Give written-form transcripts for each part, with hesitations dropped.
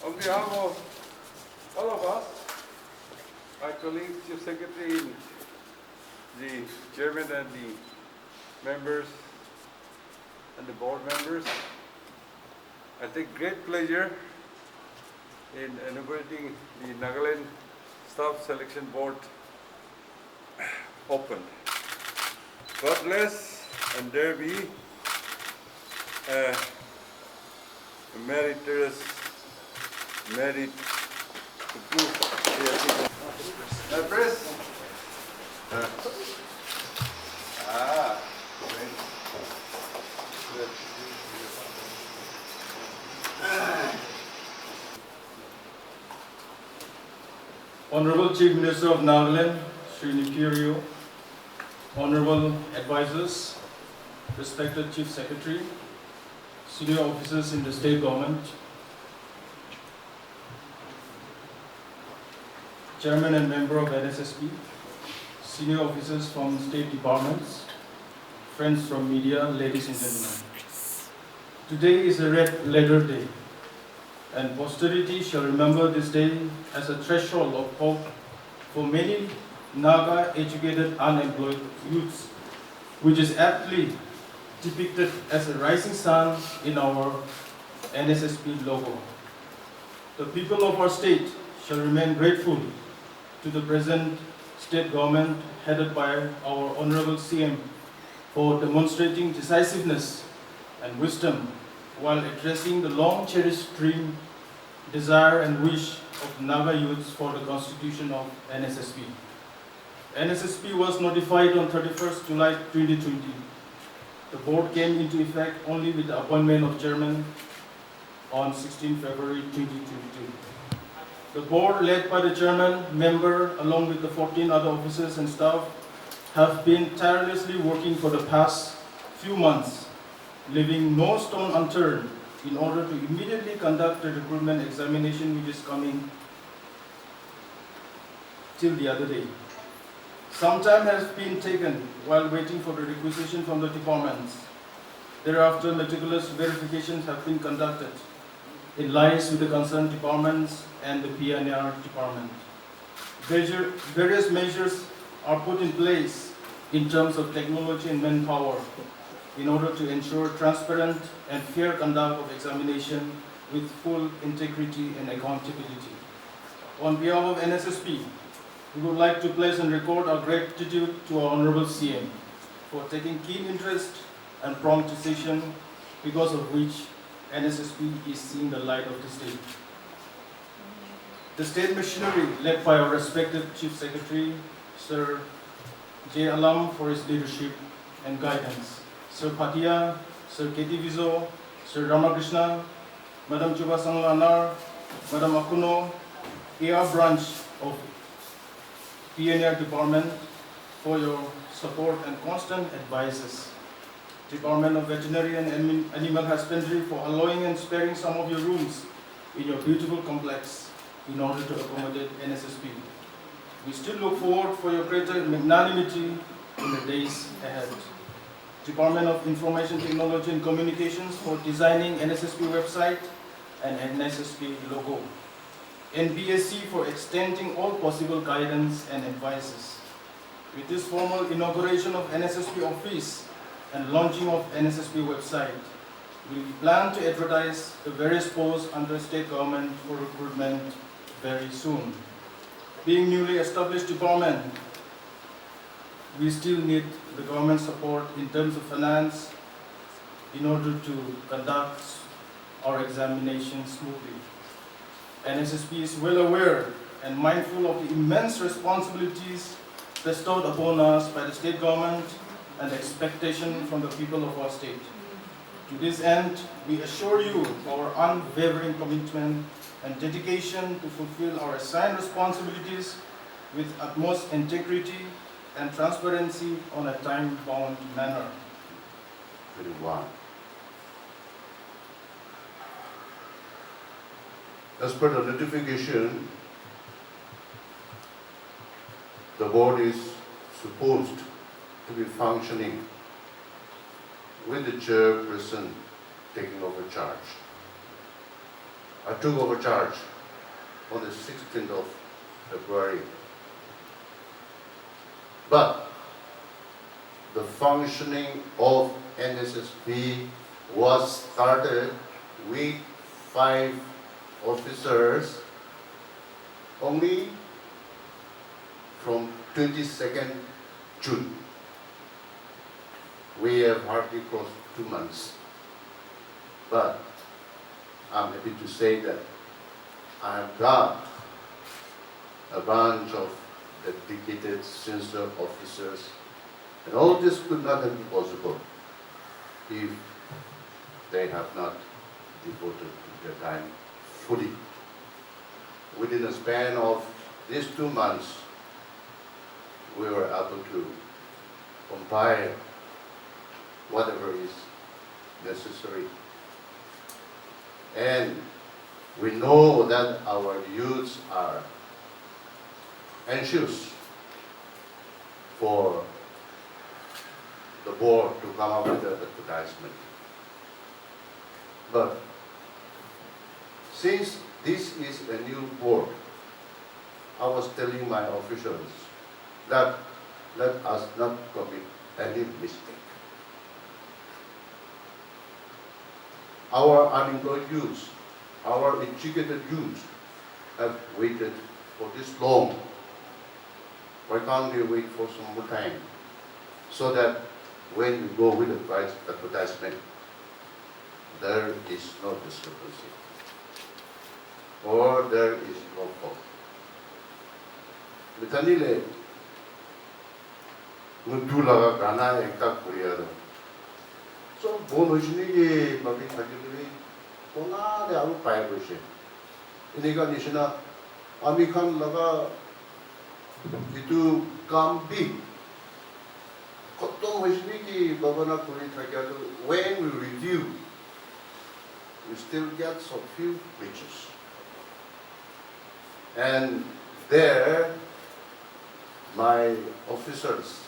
On behalf of all of us, my colleagues, Chief Secretary, the Chairman and the members and the board members, I take great pleasure in inaugurating the Nagaland Staff Selection Board open. God bless, and there be a meritorious merit to prove the press. Honorable Chief Minister of Nagaland, Sri Nikirio, Honorable Advisors, respected Chief Secretary, senior officers in the state government, Chairman and member of NSSB, senior officers from state departments, friends from media, ladies and gentlemen. Today is a red letter day, and posterity shall remember this day as a threshold of hope for many Naga educated unemployed youths, which is aptly depicted as a rising sun in our NSSB logo. The people of our state shall remain grateful to the present state government headed by our Honorable CM for demonstrating decisiveness and wisdom while addressing the long-cherished dream, desire and wish of Naga youths for the constitution of NSSB. NSSB was notified on 31st July 2020. The board came into effect only with the appointment of chairman on 16 February 2022. The board, led by the chairman, member, along with the 14 other officers and staff, have been tirelessly working for the past few months, leaving no stone unturned in order to immediately conduct the recruitment examination which is coming till the other day. Some time has been taken while waiting for the requisition from the departments. Thereafter, meticulous verifications have been conducted in liaison with the concerned departments and the PNR department. Various measures are put in place in terms of technology and manpower in order to ensure transparent and fair conduct of examination with full integrity and accountability. On behalf of NSSB, we would like to place and record our gratitude to our Honorable CM for taking keen interest and prompt decision, because of which NSSB is seeing the light of the state. The state machinery, led by our respected Chief Secretary, Sir J. Alam, for his leadership and guidance, Sir Patia, Sir K.T. Vizo, Sir Ramakrishna, Madam Chuba Sanglanar, Madam Akuno, AR branch of PNR department for your support and constant advices. Department of Veterinary and Animal Husbandry for allowing and sparing some of your rooms in your beautiful complex in order to accommodate NSSB. We still look forward for your greater magnanimity in the days ahead. Department of Information Technology and Communications for designing NSSB website and NSSB logo. NBSC for extending all possible guidance and advices. With this formal inauguration of NSSB office and launching of NSSB website, we plan to advertise the various posts under state government for recruitment very soon. Being newly established department, we still need the government support in terms of finance in order to conduct our examination smoothly. NSSB is well aware and mindful of the immense responsibilities bestowed upon us by the state government and expectation from the people of our state. To this end, we assure you our unwavering commitment and dedication to fulfill our assigned responsibilities with utmost integrity and transparency on a time-bound manner. 21. As per the notification, the board is supposed to be functioning with the chairperson taking over charge. I took over charge on the 16th of February. But the functioning of NSSB was started with 5 officers only from 22nd June. We have hardly crossed 2 months. But I'm happy to say that I have got a bunch of dedicated senior officers, and all this could not have been possible if they have not devoted their time fully. Within a span of these 2 months, we were able to compile whatever is necessary. And we know that our youths are anxious for the board to come up with an advertisement. But since this is a new board, I was telling my officials that let us not commit any mistake. Our unemployed youths, our educated youths have waited for this long. Why can't they wait for some more time? So that when we go with the price advertisement, there is no discrepancy or there is no fault. Mitanile, Mutulaga Gana Ekta Korea. So, Bonoshini, Maki Takili, Kona, the Abu Piracy. Iniga Nishina, Amikan Laga, itu Kambi. Kotong Wishiki, Babana Kuri Takatu, when we review, we still get some few pictures. And there, my officers,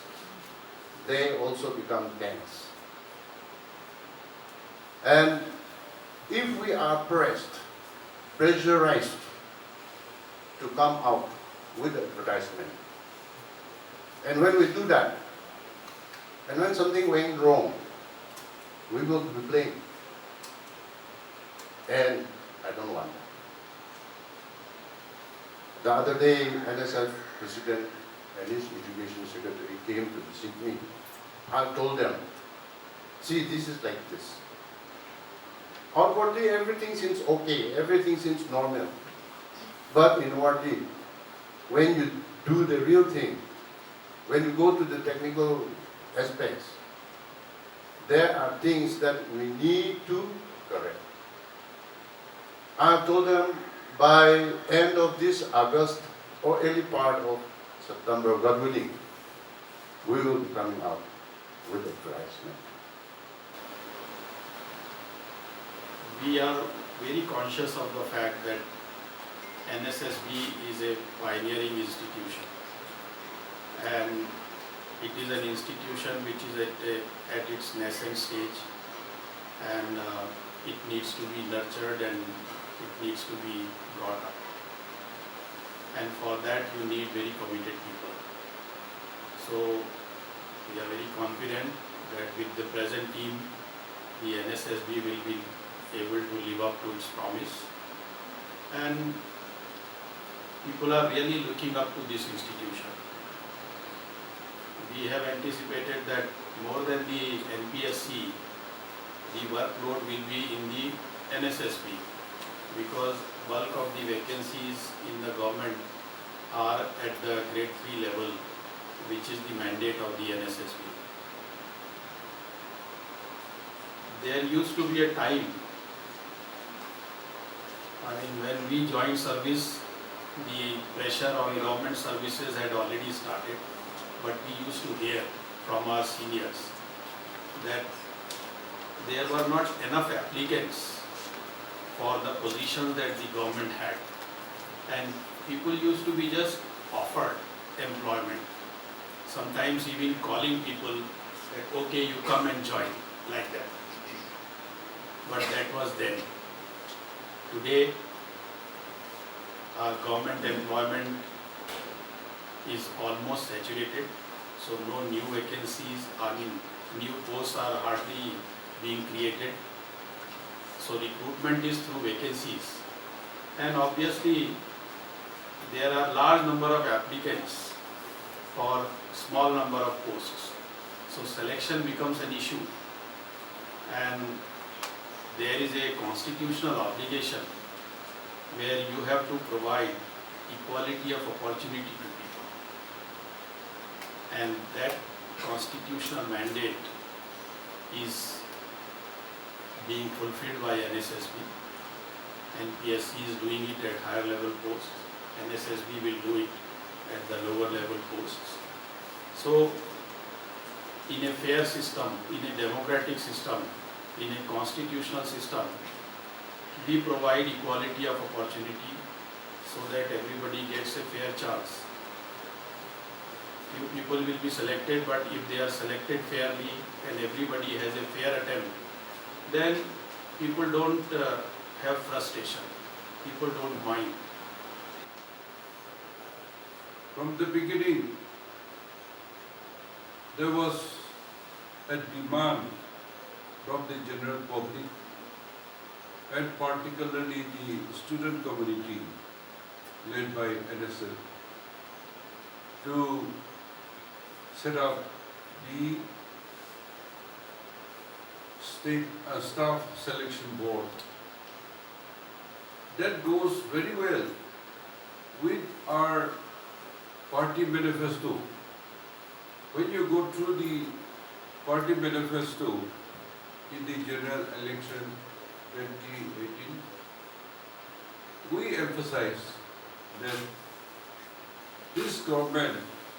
they also become tense. And if we are pressurized to come out with advertisement, and when we do that, and when something went wrong, we will be blamed. And I don't want that. The other day, NSF President and his Education Secretary came to visit me. I told them, see, this is like this. Outwardly, everything seems okay, everything seems normal. But inwardly, when you do the real thing, when you go to the technical aspects, there are things that we need to correct. I have told them by end of this August or early part of September, God willing, we will be coming out with advertisement. We are very conscious of the fact that NSSB is a pioneering institution, and it is an institution which is at its nascent stage, and it needs to be nurtured and it needs to be brought up. And for that you need very committed people. So we are very confident that with the present team, the NSSB will be able to live up to its promise. And people are really looking up to this institution. We have anticipated that more than the NPSC, the workload will be in the NSSB, because bulk of the vacancies in the government are at the grade 3 level, which is the mandate of the NSSB. there used to be a time, when we joined service, the pressure on government services had already started, but we used to hear from our seniors that there were not enough applicants for the positions that the government had, and people used to be just offered employment, sometimes even calling people that okay, you come and join, like that. But that was then. Today, government employment is almost saturated, so no new vacancies, new posts are hardly being created. So recruitment is through vacancies, and obviously there are large number of applicants for small number of posts. So selection becomes an issue, and there is a constitutional obligation where you have to provide equality of opportunity to people, and that constitutional mandate is being fulfilled by NSSB, and PSC is doing it at higher level posts. NSSB will do it at the lower level posts. So in a fair system, in a democratic system, in a constitutional system, we provide equality of opportunity so that everybody gets a fair chance. Few people will be selected, but if they are selected fairly and everybody has a fair attempt, then people don't have frustration. People don't mind. From the beginning, there was a demand from the general public and particularly the student community led by NSSB to set up the state staff selection board. That goes very well with our party manifesto. When you go through the party manifesto in the general election 2018, we emphasize that this government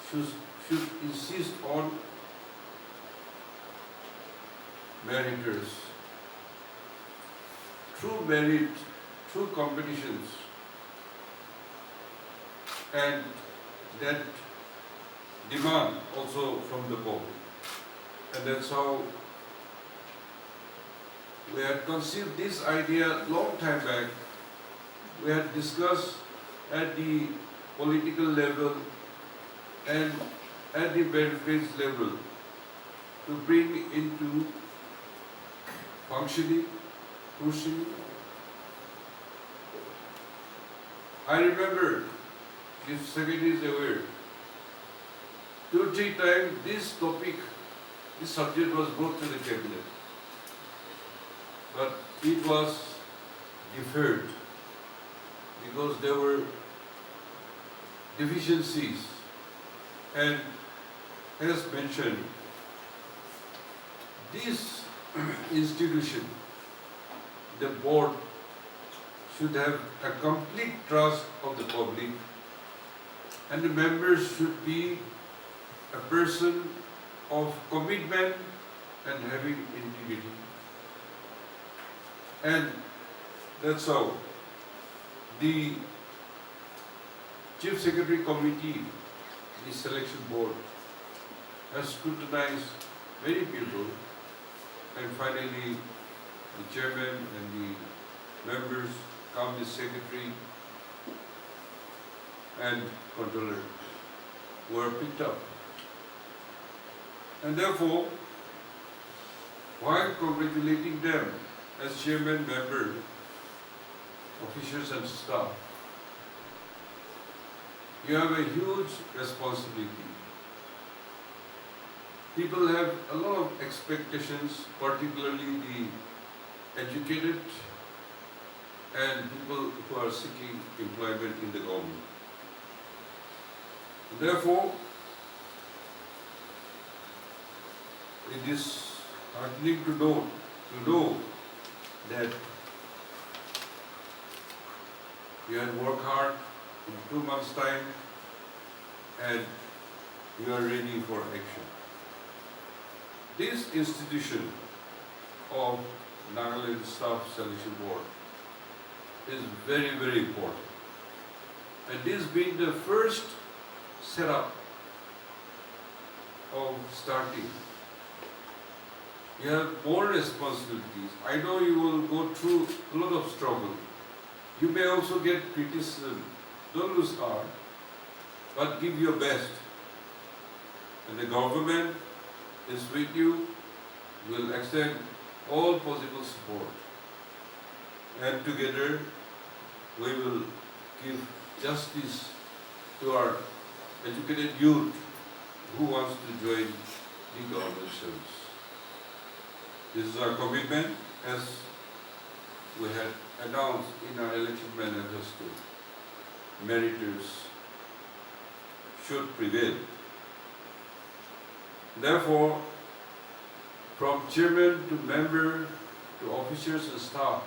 should insist on meriters, through merit, through competitions, and that demand also from the public. And that's how we had conceived this idea long time back. We had discussed at the political level and at the benefits level to bring into functioning, pushing. I remember, if Secretary is aware, 2 or 3 times this subject was brought to the cabinet, but it was deferred because there were deficiencies, and as mentioned, this institution, the board, should have a complete trust of the public, and the members should be a person of commitment and having integrity. And that's how the Chief Secretary Committee, the selection board, has scrutinized many people, and finally the chairman and the members, company secretary and controller were picked up. And therefore, while congratulating them as chairman, member, officials and staff, you have a huge responsibility. People have a lot of expectations, particularly the educated and people who are seeking employment in the government. Therefore, it is heartening to know to know that you have worked hard in 2 months' time and you are ready for action. This institution of Nagaland Staff Selection Board is very, very important. And this being the first setup of starting, you have more responsibilities. I know you will go through a lot of struggle. You may also get criticism. Don't lose heart, but give your best. And the government is with you, will extend all possible support. And together, we will give justice to our educated youth who wants to join the government service. This is our commitment as we had announced in our election manifesto. Meritors should prevail. Therefore, from chairman to member to officers and staff,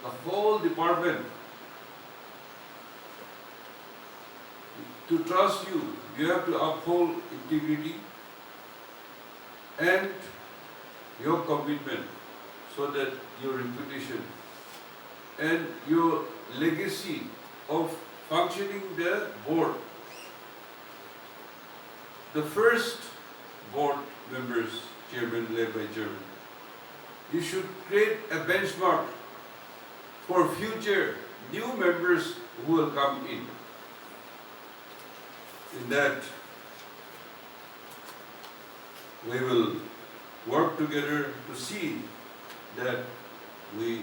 the whole department, to trust you, you have to uphold integrity and your commitment so that your reputation and your legacy of functioning the board. The first board members, chairman led by chairman, you should create a benchmark for future new members who will come in. In that, we will work together to see that we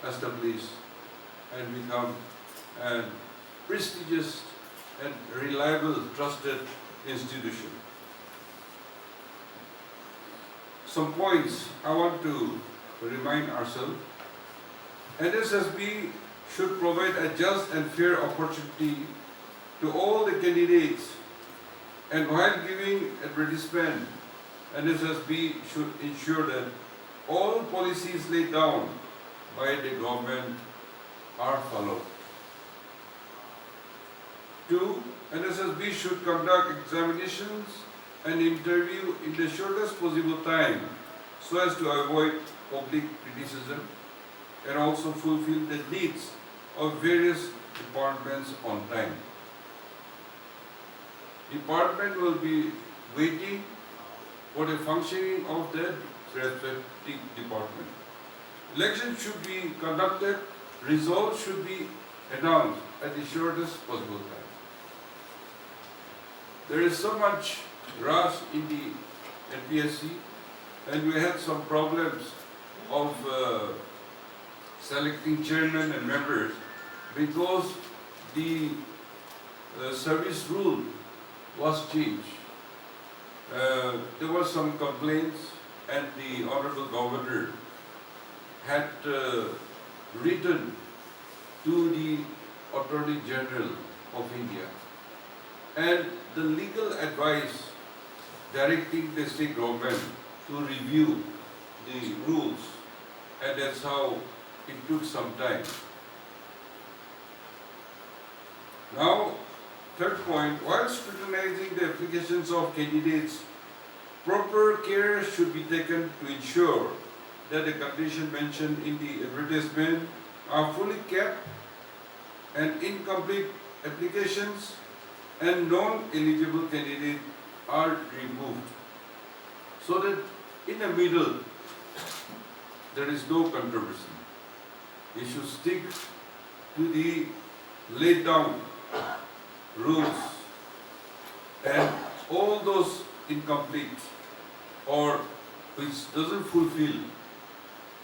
establish and become a prestigious and reliable, trusted institution. Some points I want to remind ourselves. NSSB should provide a just and fair opportunity to all the candidates, and while giving advertisement, NSSB should ensure that all policies laid down by the government are followed. 2. NSSB should conduct examinations and interview in the shortest possible time so as to avoid public criticism and also fulfill the needs of various departments on time. Department will be waiting for the functioning of the respective department. Election should be conducted, results should be announced at the shortest possible time. There is so much rush in the NPSC, and we had some problems of selecting chairmen and members because the service rule was changed. There were some complaints, and the Honorable Governor had written to the Attorney General of India, and the legal advice directing the state government to review the rules, and that's how it took some time. Now, third point, while scrutinizing the applications of candidates, proper care should be taken to ensure that the conditions mentioned in the advertisement are fully kept and incomplete applications and non-eligible candidates are removed, so that in the middle there is no controversy. We should stick to the laid down rules, and all those incomplete or which doesn't fulfill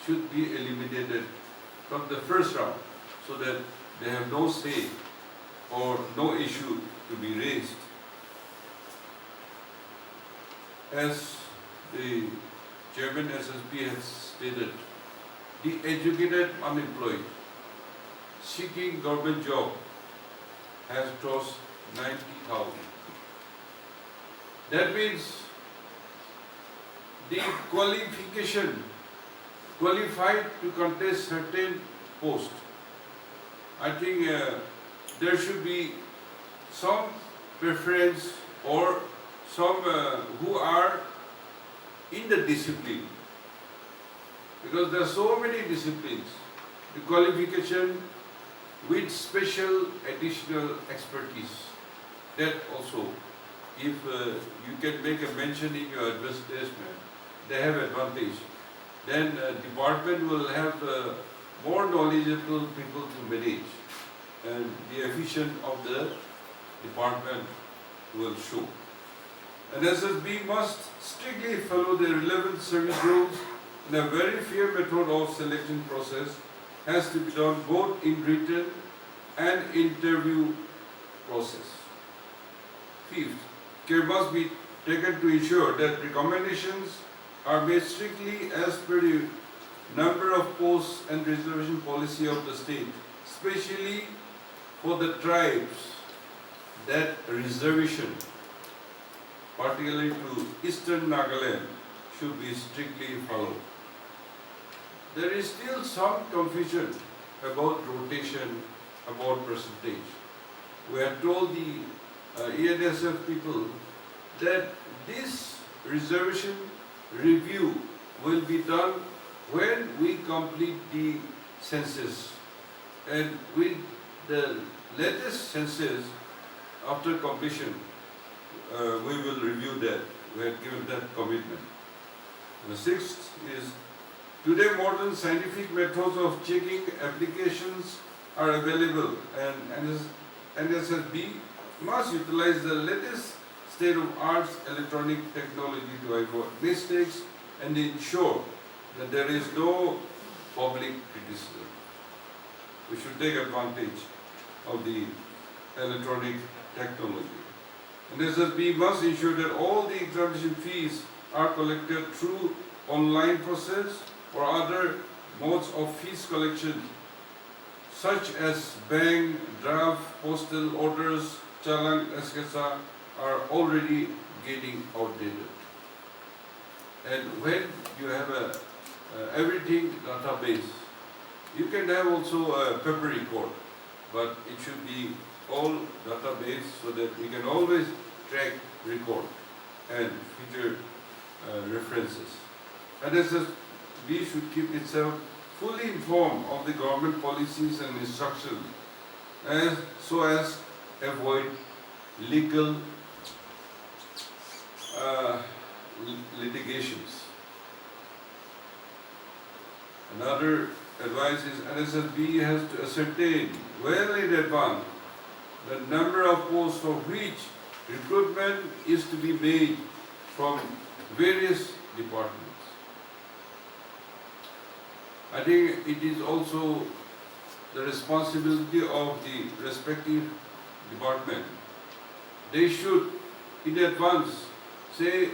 should be eliminated from the first round, so that they have no say or no issue to be raised. As the Chairman SSB has stated, the educated unemployed seeking government job has crossed 90,000. That means the qualification qualified to contest certain posts. I think there should be some preference or some who are in the discipline, because there are so many disciplines. The qualification with special additional expertise, that also, if you can make a mention in your advertisement, they have advantage. Then department will have more knowledgeable people to manage, and the efficiency of the department will show. NSSB must strictly follow the relevant service rules, and a very fair method of selection process has to be done both in written and interview process. Fifth, care must be taken to ensure that recommendations are made strictly as per the number of posts and reservation policy of the state, especially for the tribes, that reservation, particularly to Eastern Nagaland, should be strictly followed. There is still some confusion about rotation, about percentage. We are told the ENSF people that this reservation review will be done when we complete the census. And with the latest census, after completion, we will review that. We have given that commitment. The sixth is, today modern scientific methods of checking applications are available, and NSSB must utilize the latest state-of-art electronic technology to avoid mistakes and ensure that there is no public criticism. We should take advantage of the electronic technology. NSSB must ensure that all the examination fees are collected through online process or other modes of fees collection, such as bank, draft, postal orders, challan, etc., are already getting outdated. And when you have a everything database, you can have also a paper record, but it should be all database so that we can always track record and future references. And NSSB should keep itself fully informed of the government policies and instructions so as avoid legal litigations. Another advice is NSSB has to ascertain well in advance the number of posts for which recruitment is to be made from various departments. I think it is also the responsibility of the respective department. They should in advance say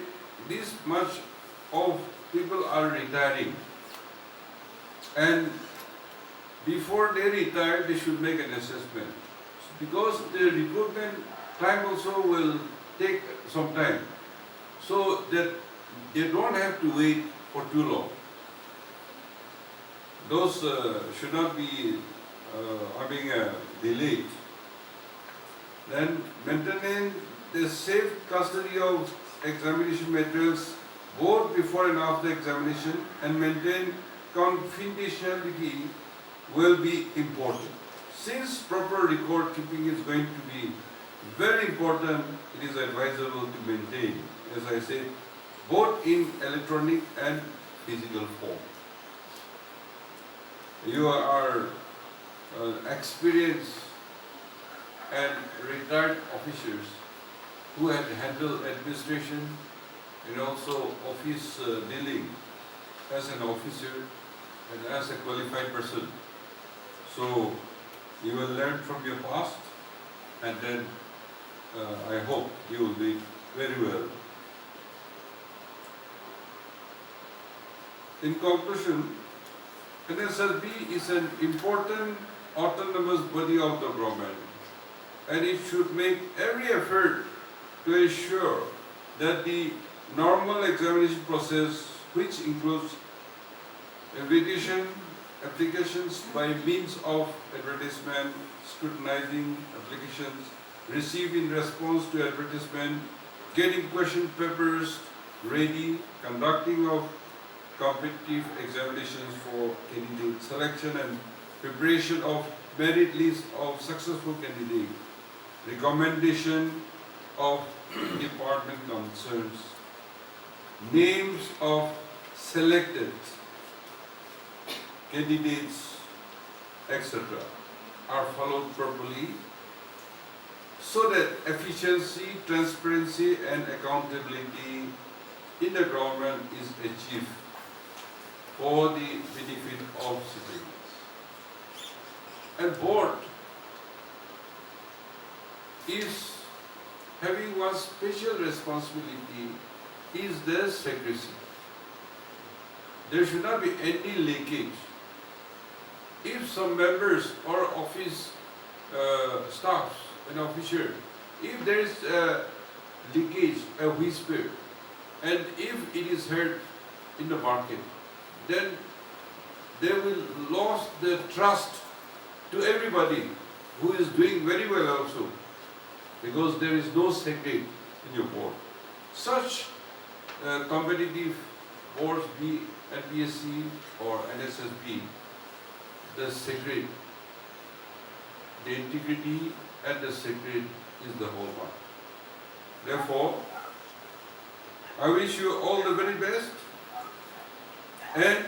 this much of people are retiring, and before they retire they should make an assessment, because the recruitment time also will take some time, so that they don't have to wait for too long. Those should not be having a delay. Then maintaining the safe custody of examination materials both before and after examination, and maintain confidentiality will be important. Since proper record keeping is going to be very important, it is advisable to maintain, as I said, both in electronic and physical form. You are experienced and retired officers who had handled administration and also office dealing as an officer and as a qualified person. So you will learn from your past, and then I hope you will be very well. In conclusion, NSSB is an important autonomous body of the government, and it should make every effort to ensure that the normal examination process, which includes invitation applications by means of advertisement, scrutinizing applications received in response to advertisement, getting question papers ready, conducting of competitive examinations for candidate selection and preparation of merit list of successful candidates, recommendation of department concerns, names of selected candidates, etc. are followed properly so that efficiency, transparency and accountability in the government is achieved for the benefit of citizens. And board is having one special responsibility is the secrecy. There should not be any leakage. If some members or office staffs and officers, if there is a leakage, a whisper, and if it is heard in the market, then they will lose the trust to everybody who is doing very well also, because there is no secret in your board. Such competitive boards, be NPSC or NSSB, the secret, the integrity and the secret is the whole one. Therefore, I wish you all the very best, and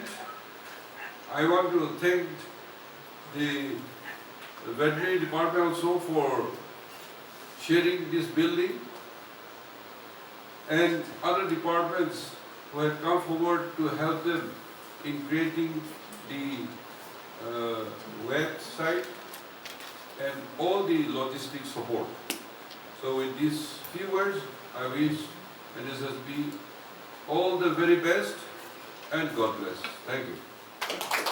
I want to thank the veterinary department also for sharing this building, and other departments who have come forward to help them in creating the website and all the logistic support. So with these few words, I wish NSSB all the very best and God bless. Thank you.